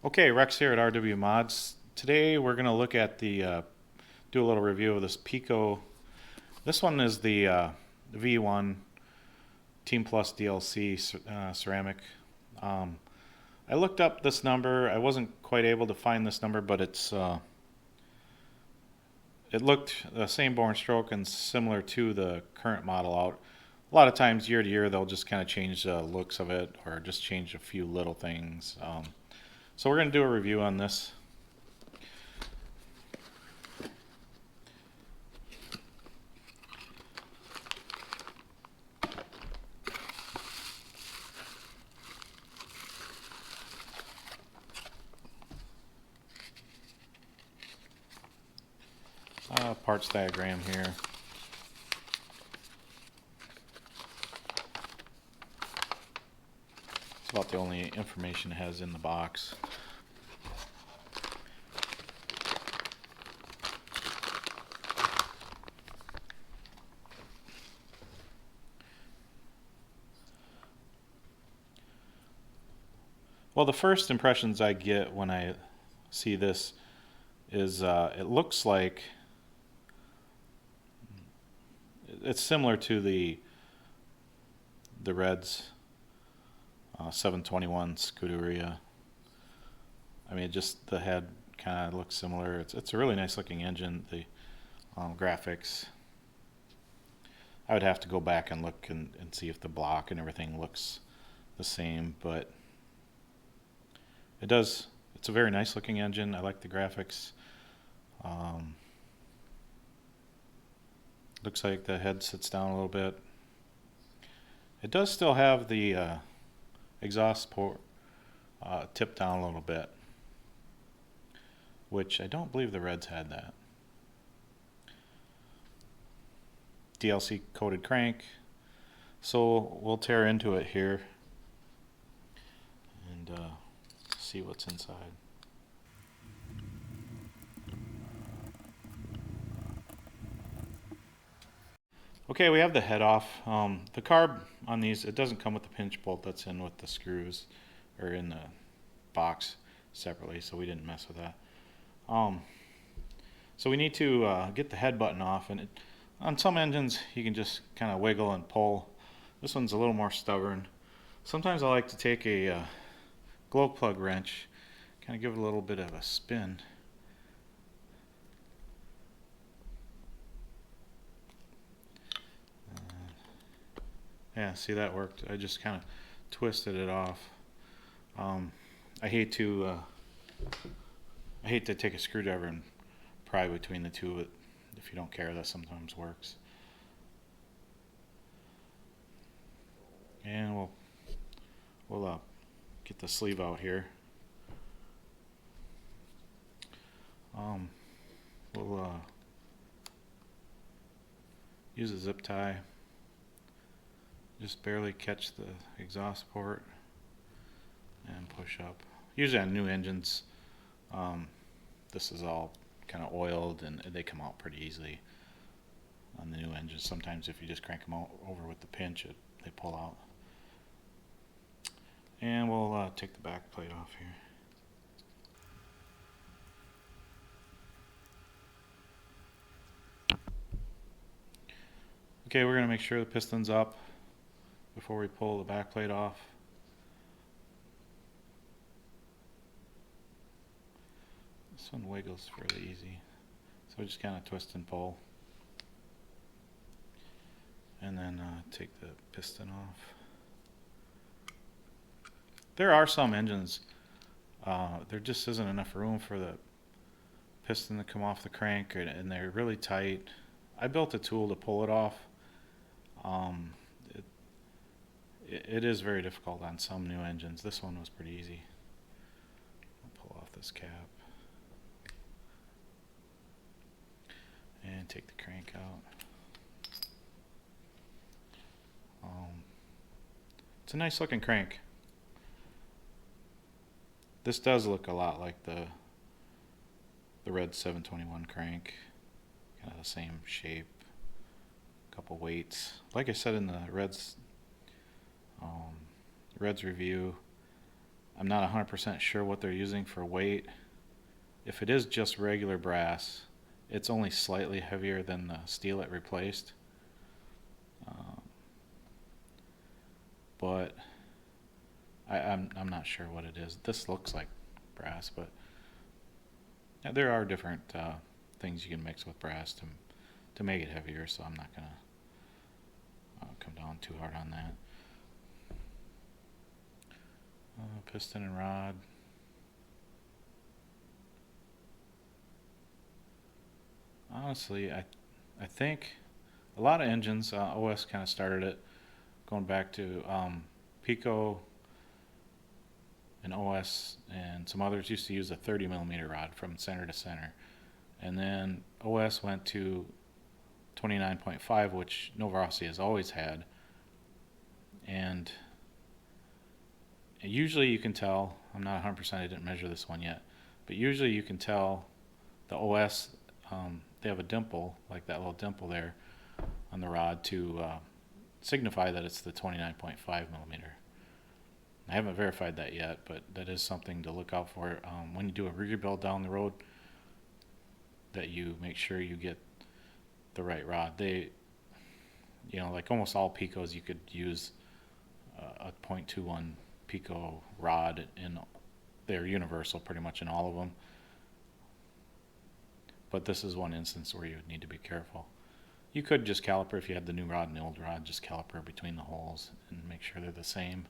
Okay, Rex here at RW Mods. Today we're going to look at do a little review of this Picco. This one is the V1 Team Plus DLC ceramic. Um, I looked up this number. I wasn't quite able to find this number, but it looked the same bore and stroke and similar to the current model out. A lot of times, year to year, they'll just kind of change the looks of it or just change a few little things. So we're going to do a review on this. Parts diagram here. It's about the only information it has in the box. Well, the first impressions I get when I see this is it looks like it's similar to the Red's 721 Scuderia. I mean, just the head kind of looks similar. It's a really nice looking engine. The graphics, I would have to go back and look and see if the block and everything looks the same, but it does. It's a very nice looking engine. I like the graphics. Looks like the head sits down a little bit. It does still have the exhaust port tipped down a little bit, which I don't believe the Reds had that. DLC coated crank. So we'll tear into it here and see what's inside. Okay, we have the head off. The carb on these, it doesn't come with the pinch bolt that's in with the screws or in the box separately, so we didn't mess with that. So we need to get the head button off, and on some engines you can just kind of wiggle and pull. This one's a little more stubborn. Sometimes I like to take a glow plug wrench, kind of give it a little bit of a spin. Yeah, see, that worked. I just kind of twisted it off. I hate to take a screwdriver and pry between the two. But if you don't care, that sometimes works. And we'll get the sleeve out here. We'll use a zip tie. Just barely catch the exhaust port and push up. Usually on new engines, this is all kind of oiled and they come out pretty easily on the new engines. Sometimes if you just crank them out over with the pinch, they pull out. And we'll take the back plate off here. Okay, we're going to make sure the piston's up before we pull the back plate off. This one wiggles fairly easy, so we just kind of twist and pull, and then take the piston off. There are some engines, there just isn't enough room for the piston to come off the crank, and they're really tight. I built a tool to pull it off. It is very difficult on some new engines. This one was pretty easy. I'll pull off this cap and take the crank out. It's a nice looking crank. This does look a lot like the Red 721 crank. Kind of the same shape. Couple weights. Like I said in the Reds review, I'm not 100% sure what they're using for weight. If it is just regular brass, it's only slightly heavier than the steel it replaced. But I'm not sure what it is. This looks like brass, but yeah, there are different things you can mix with brass to make it heavier, so I'm not gonna come down too hard on that. Piston and rod. Honestly, I think a lot of engines, OS kind of started it, going back to Picco and OS and some others used to use a 30 millimeter rod from center to center. And then OS went to 29.5, which Novarossi has always had. And usually you can tell, I'm not 100%, I didn't measure this one yet, but usually you can tell the OS, they have a dimple, like that little dimple there on the rod to signify that it's the 29.5 millimeter. I haven't verified that yet, but that is something to look out for when you do a rebuild down the road, that you make sure you get the right rod. They, like almost all Piccos, you could use a .21 Picco rod, and they're universal pretty much in all of them. But this is one instance where you would need to be careful. You could just caliper, if you had the new rod and the old rod, just caliper between the holes and make sure they're the same.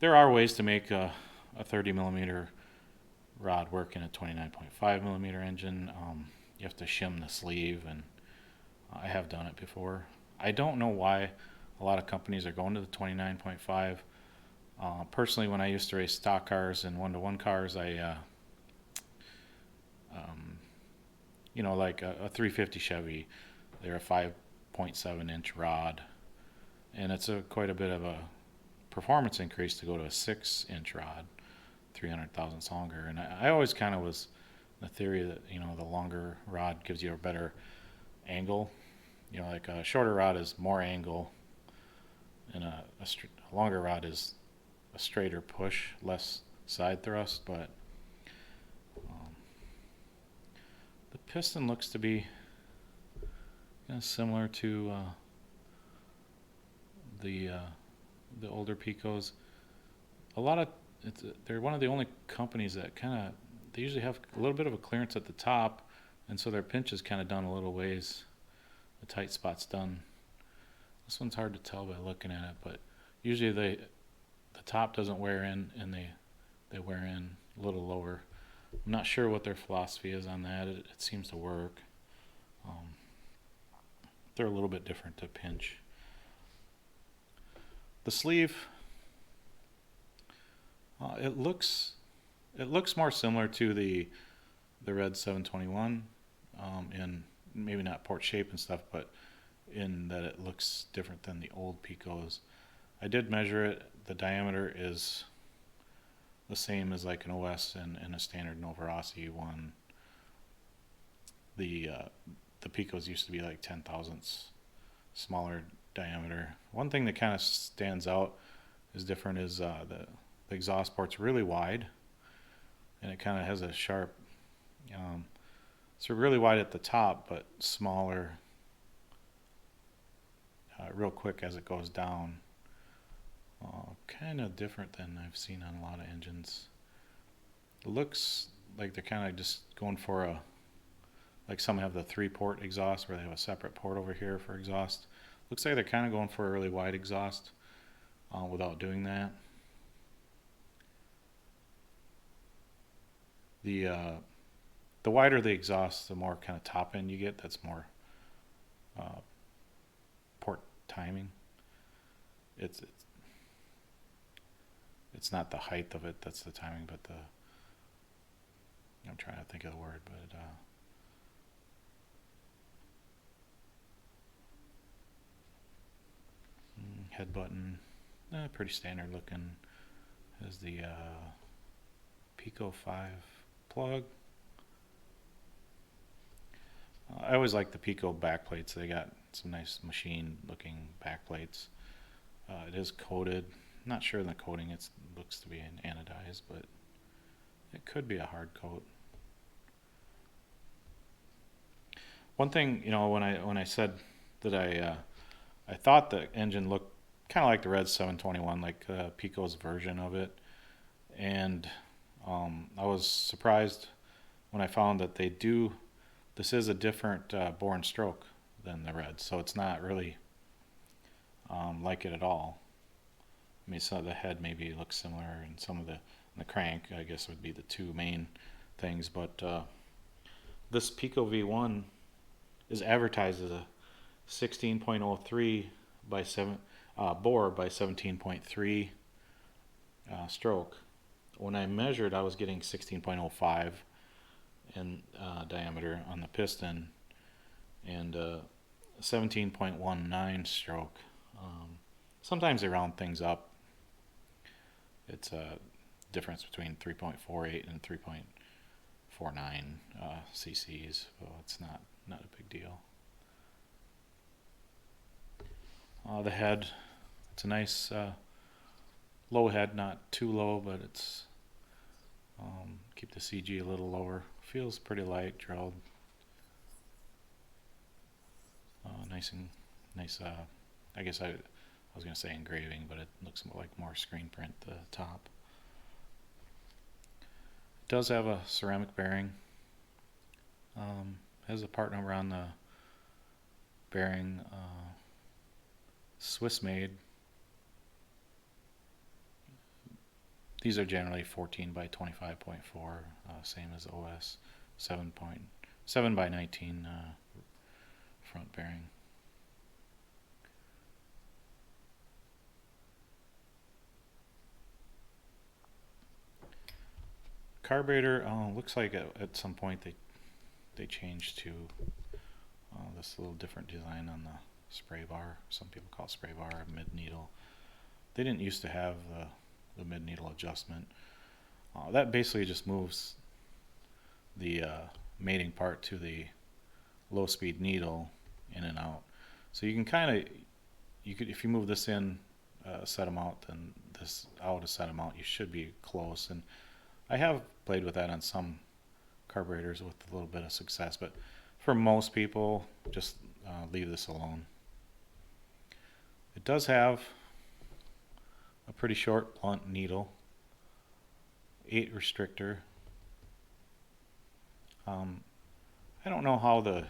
There are ways to make a 30 millimeter rod work in a 29.5 millimeter engine. You have to shim the sleeve, and I have done it before. I don't know why a lot of companies are going to the 29.5. Personally, when I used to race stock cars and one-to-one cars, I like a 350 Chevy, they're a 5.7 inch rod, and it's quite a bit of a performance increase to go to a 6 inch rod, 300 thousandths longer. And I always kind of was the theory that the longer rod gives you a better angle. Like a shorter rod is more angle, and a longer rod is a straighter push, less side thrust. But the piston looks to be kind of similar to the older Piccos. They're one of the only companies that they usually have a little bit of a clearance at the top, and so their pinch is kind of done a little ways. The tight spot's done. This one's hard to tell by looking at it, but usually the top doesn't wear in, and they wear in a little lower. I'm not sure what their philosophy is on that. It seems to work. They're a little bit different to pinch. The sleeve, it looks more similar to the Red 721, in maybe not port shape and stuff, but in that it looks different than the old Piccos. I did measure it. The diameter is the same as like an OS and a standard Novarossi one. The Piccos used to be like 10 thousandths smaller diameter. One thing that kind of stands out is different is the exhaust port's really wide, and it kind of has a sharp, so really wide at the top, but smaller real quick as it goes down. Kind of different than I've seen on a lot of engines. It looks like they're kind of just going for like some have the 3-port exhaust where they have a separate port over here for exhaust. Looks like they're kind of going for a really wide exhaust without doing that. The wider the exhaust, the more kind of top end you get. That's more port timing. It's not the height of it that's the timing, but I'm trying to think of the word, but head button, pretty standard looking. Has the Picco 5 plug. I always like the Picco backplates. They got some nice machine looking backplates. It is coated, not sure in the coating. It looks to be an anodized, but it could be a hard coat. One thing, you know, when I said that I thought the engine looked kind of like the red 721, like Picco's version of it, and I was surprised when I found that this is a different bore and stroke than the red, so it's not really like it at all. I mean, some of the head maybe looks similar, and some of the crank, I guess, would be the two main things. But this Picco V1 is advertised as a 16.03 by 7 bore by 17.3 stroke. When I measured, I was getting 16.05 in diameter on the piston and 17.19 stroke. Sometimes they round things up. It's a difference between 3.48 and 3.49 cc's, so it's not a big deal. The head, it's a nice low head, not too low, but it's keep the CG a little lower. Feels pretty light, drilled. Nice. I guess I was going to say engraving, but it looks like more screen print, the top. It does have a ceramic bearing. Has a part number on the bearing. Swiss made. These are generally 14 by 25.4, same as OS 7 by 19 front bearing. Carburetor, looks like at some point they changed to this little different design on the spray bar. Some people call it spray bar, mid needle. They didn't used to have the mid needle adjustment. That basically just moves the mating part to the low speed needle in and out. So you can kind of, if you move this in a set amount, then this out a set amount, you should be close. And I have played with that on some carburetors with a little bit of success, but for most people, just leave this alone. It does have a pretty short blunt needle, 8 restrictor. I don't know how the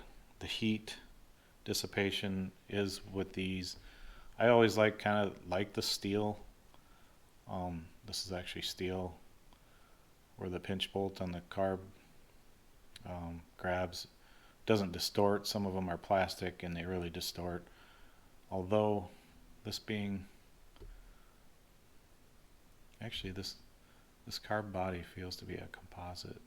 heat dissipation is with these. I always kind of like the steel. This is actually steel, where the pinch bolt on the carb grabs doesn't distort. Some of them are plastic and they really distort. Although this being actually this carb body feels to be a composite,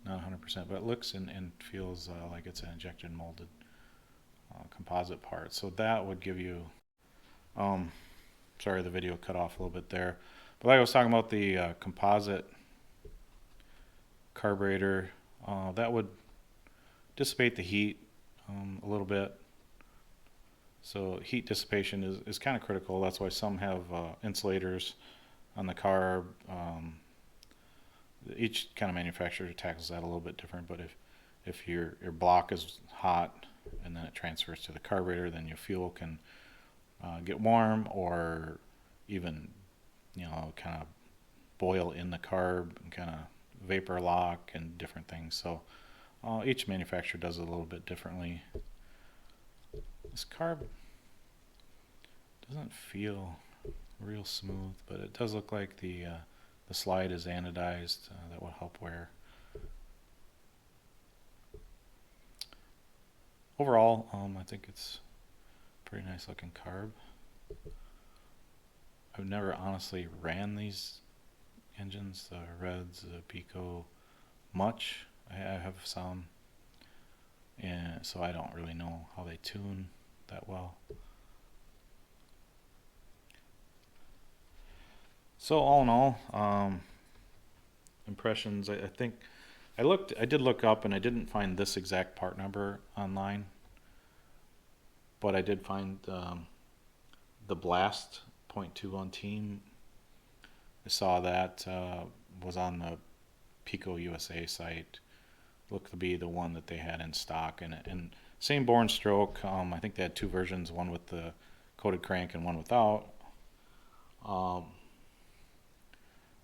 not 100%, but it looks and feels like it's an injected molded composite part. So that would give you sorry, the video cut off a little bit there, but like I was talking about, the composite carburetor, that would dissipate the heat a little bit. So heat dissipation is kind of critical. That's why some have insulators on the carb. Each kind of manufacturer tackles that a little bit different, but if your block is hot and then it transfers to the carburetor, then your fuel can get warm, or even, you know, kind of boil in the carb and kind of vapor lock and different things. So each manufacturer does it a little bit differently. This carb doesn't feel real smooth, but it does look like the slide is anodized. That will help wear. Overall, I think it's a pretty nice looking carb. I've never honestly ran these engines, the Reds, the Picco, much. I have some, and so I don't really know how they tune that well. So all in all, impressions, I think I did look up and I didn't find this exact part number online, but I did find the blast .21 team. I saw that was on the Picco USA site. Looked to be the one that they had in stock, and same bore and stroke. I think they had two versions, one with the coated crank and one without.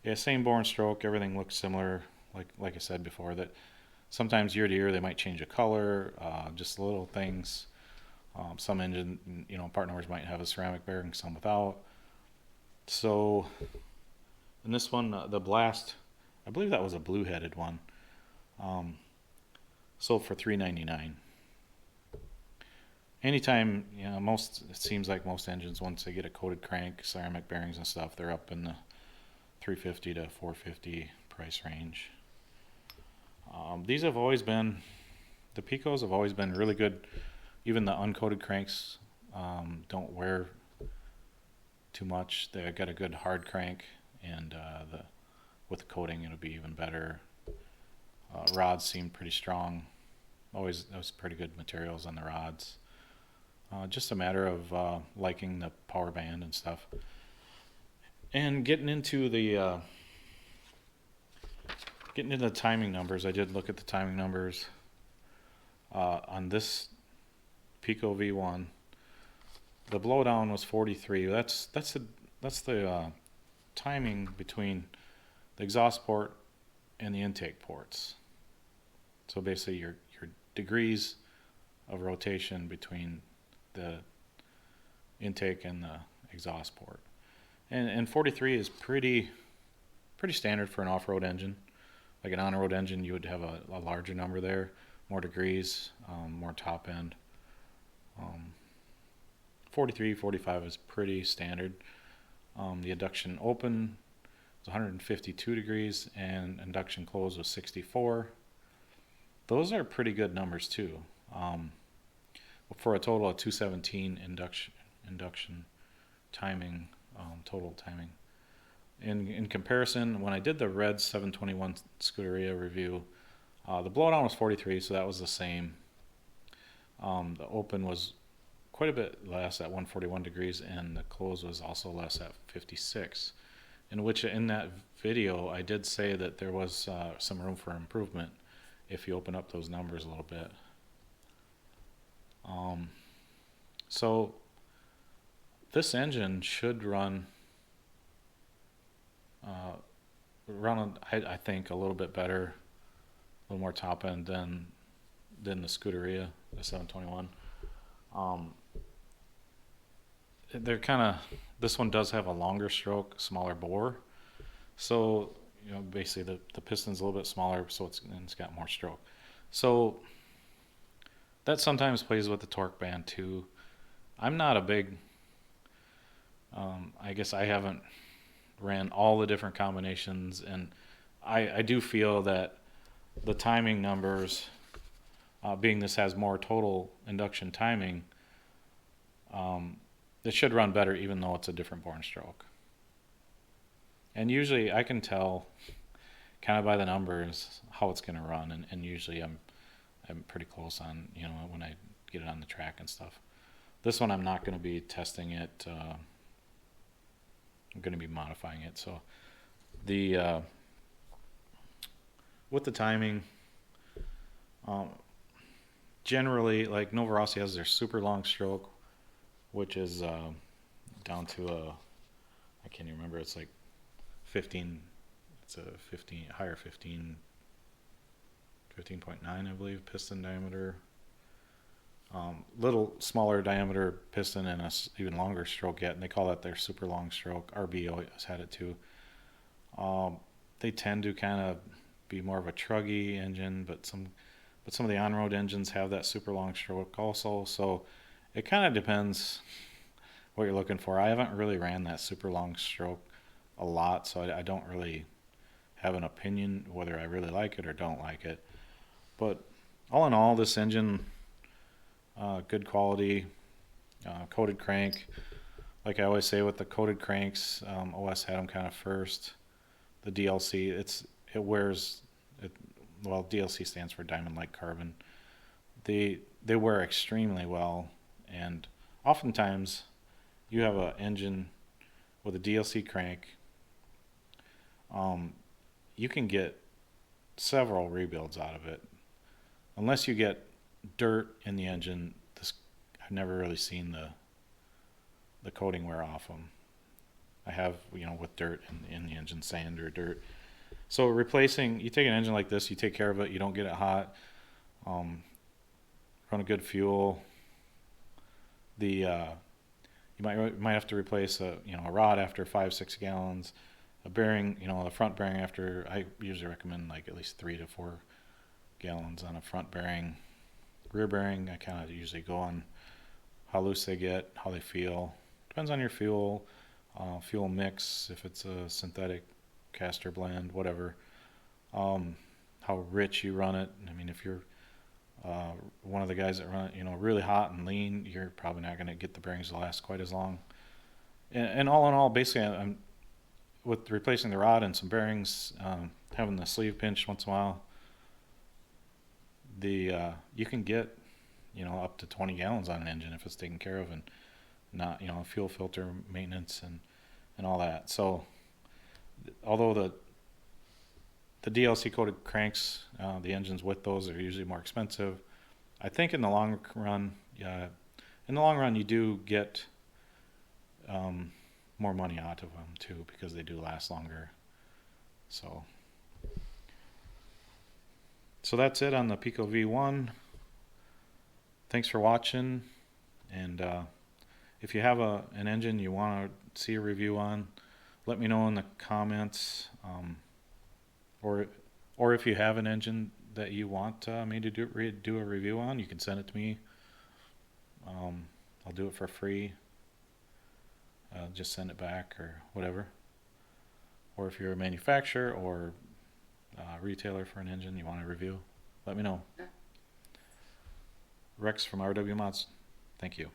Yeah, same bore and stroke. Everything looks similar. Like I said before, that sometimes year to year they might change a color, just little things. Some engine, part numbers might have a ceramic bearing, some without. So, in this one, the Blast, I believe that was a blue-headed one. Sold for $399. Anytime, it seems like most engines, once they get a coated crank, ceramic bearings and stuff, they're up in the $350 to $450 price range. These have always been, the Piccos have always been really good. Even the uncoated cranks don't wear too much. They've got a good hard crank, and with the coating it'll be even better. Rods seem pretty strong. Always, those pretty good materials on the rods. Just a matter of liking the power band and stuff. And getting into the timing numbers, I did look at the timing numbers on this Picco V1. The blowdown was 43. That's the timing between the exhaust port and the intake ports. So basically, your degrees of rotation between the intake and the exhaust port. And 43 is pretty standard for an off-road engine. Like an on-road engine, you would have a larger number there, more degrees, more top end. 43, 45 is pretty standard. The induction open was 152 degrees, and induction close was 64. Those are pretty good numbers too. For a total of 217 induction timing, total timing. In comparison, when I did the red 721 Scuderia review, the blowdown was 43, so that was the same. The open was quite a bit less at 141 degrees, and the close was also less at 56. In that video, I did say that there was some room for improvement if you open up those numbers a little bit. So this engine should run, I think, a little bit better, a little more top end than the Scuderia, the 721. They're kind of, this one does have a longer stroke, smaller bore. So, basically the piston's a little bit smaller, so it's got more stroke. So that sometimes plays with the torque band too. I'm not a big, I guess I haven't ran all the different combinations, and I do feel that the timing numbers, being this has more total induction timing, it should run better even though it's a different bore and stroke. And usually I can tell kind of by the numbers how it's going to run, and usually I'm pretty close on, when I get it on the track and stuff. This one I'm not going to be testing it. I'm going to be modifying it. So the with the timing, generally, like Nova Rossi has their super long stroke, which is down to I can't even remember, it's like 15, it's a 15, higher 15.9 I believe piston diameter. Little smaller diameter piston and a even longer stroke yet, and they call that their super long stroke. RB always had it too. They tend to kind of be more of a truggy engine, but some of the on-road engines have that super long stroke also. So it kind of depends what you're looking for. I haven't really ran that super long stroke a lot, so I don't really have an opinion whether I really like it or don't like it. But all in all, this engine, good quality, coated crank. Like I always say with the coated cranks, OS had them kind of first. The DLC, it wears, well, DLC stands for diamond like carbon. They wear extremely well, and oftentimes you have an engine with a DLC crank, you can get several rebuilds out of it. Unless you get dirt in the engine, I've never really seen the coating wear off them. I have, with dirt in the engine, sand or dirt. So replacing, you take an engine like this, you take care of it, you don't get it hot, run a good fuel. You might have to replace a rod after 5-6 gallons, a bearing, the front bearing after, I usually recommend like at least 3 to 4 gallons on a front bearing. Rear bearing, I kind of usually go on how loose they get, how they feel. Depends on your fuel mix, if it's a synthetic caster blend, whatever. How rich you run it. I mean, if you're one of the guys that run it, really hot and lean, you're probably not going to get the bearings to last quite as long. And all in all, basically, I'm with replacing the rod and some bearings, having the sleeve pinched once in a while. You can get up to 20 gallons on an engine if it's taken care of, and not fuel filter maintenance and all that. So although the DLC coated cranks, the engines with those are usually more expensive, I think in the long run you do get more money out of them too, because they do last longer. So that's it on the Picco V1. Thanks for watching, and if you have an engine you want to see a review on, let me know in the comments, or if you have an engine that you want me to do a review on, you can send it to me. I'll do it for free. Just send it back or whatever. Or if you're a manufacturer or retailer for an engine you want to review, let me know. Rex from RW Mods. Thank you.